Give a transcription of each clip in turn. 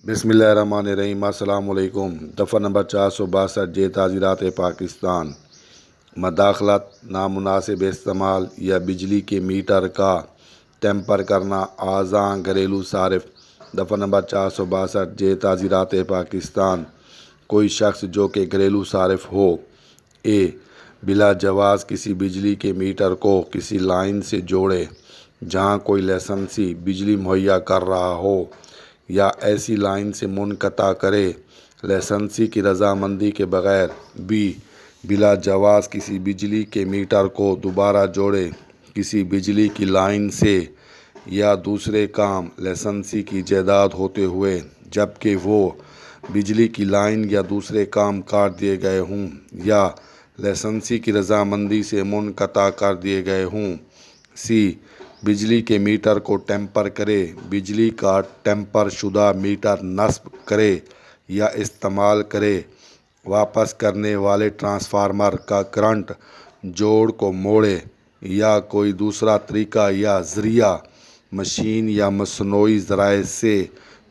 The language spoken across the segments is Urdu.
بسم اللہ الرحمن الرحیم۔ السلام علیکم۔ دفعہ نمبر 462 جے تعزیرات پاکستان۔ مداخلت، نامناسب استعمال یا بجلی کے میٹر کا ٹیمپر کرنا اعضاء گھریلو صارف۔ دفعہ نمبر 462 جے تعزیرات پاکستان۔ کوئی شخص جو کہ گھریلو صارف ہو، اے بلا جواز کسی بجلی کے میٹر کو کسی لائن سے جوڑے جہاں کوئی لائسنسی بجلی مہیا کر رہا ہو، یا ایسی لائن سے منقطع کرے لائسنسی کی رضامندی کے بغیر۔ بی بلا جواز کسی بجلی کے میٹر کو دوبارہ جوڑے کسی بجلی کی لائن سے، یا دوسرے کام لائسنسی کی جائیداد ہوتے ہوئے جبکہ وہ بجلی کی لائن یا دوسرے کام کاٹ دیے گئے ہوں یا لائسنسی کی رضامندی سے منقطع کر دیے گئے ہوں۔ سی بجلی کے میٹر کو ٹیمپر کرے، بجلی کا ٹیمپر شدہ میٹر نصب کرے یا استعمال کرے، واپس کرنے والے ٹرانسفارمر کا کرنٹ جوڑ کو موڑے، یا کوئی دوسرا طریقہ یا ذریعہ مشین یا مصنوعی ذرائع سے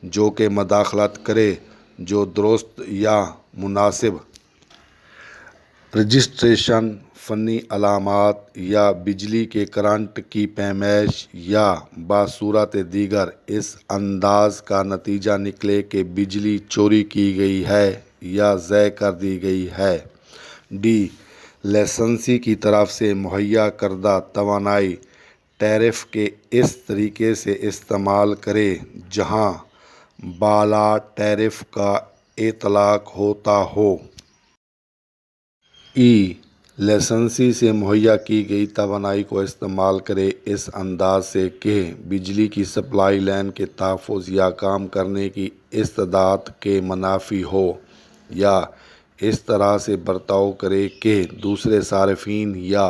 جو کہ مداخلت کرے جو درست یا مناسب رجسٹریشن، فنی علامات یا بجلی کے کرنٹ کی پیمائش یا بصورت دیگر اس انداز کا نتیجہ نکلے کہ بجلی چوری کی گئی ہے یا ضائع کر دی گئی ہے۔ ڈی لائسنسی کی طرف سے مہیا کردہ توانائی ٹیرف کے اس طریقے سے استعمال کرے جہاں بالا ٹیرف کا اطلاق ہوتا ہو۔ ای لائسنسی سے مہیا کی گئی توانائی کو استعمال کرے اس انداز سے کہ بجلی کی سپلائی لائن کے تحفظ یا کام کرنے کی استعداد کے منافی ہو، یا اس طرح سے برتاؤ کرے کہ دوسرے صارفین یا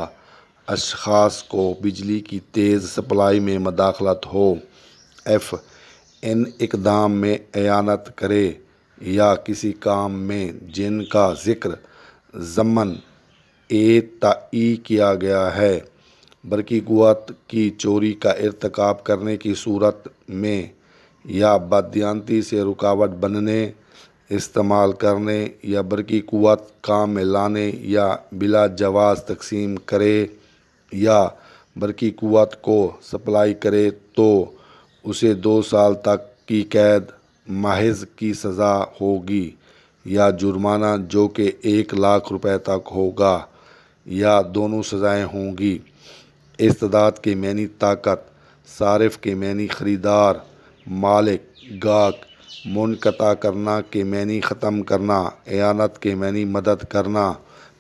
اشخاص کو بجلی کی تیز سپلائی میں مداخلت ہو۔ ایف ان اقدام میں اعانت کرے یا کسی کام میں جن کا ذکر ضمن ای کیا گیا ہے، برقی قوت کی چوری کا ارتکاب کرنے کی صورت میں، یا بددیانتی سے رکاوٹ بننے، استعمال کرنے یا برقی قوت کام میں لانے یا بلا جواز تقسیم کرے یا برقی قوت کو سپلائی کرے تو اسے 2 سال تک کی قید محض کی سزا ہوگی یا جرمانہ جو کہ 1 لاکھ روپے تک ہوگا، یا دونوں سزائیں ہوں گی۔ استعداد کے معنی طاقت، صارف کے معنی خریدار، مالک، گاہک، منقطع کرنا کے معنی ختم کرنا، اعانت کے معنی مدد کرنا،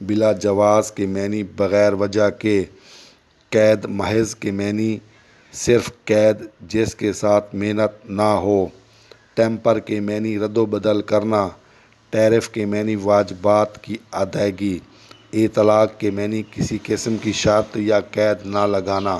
بلا جواز کے معنی بغیر وجہ کے، قید محض کے معنی صرف قید جس کے ساتھ محنت نہ ہو، ٹیمپر کے معنی رد و بدل کرنا، ٹیرف کے معنی واجبات کی ادائیگی، اطلاق کے معنی کسی قسم کی شرط یا قید نہ لگانا۔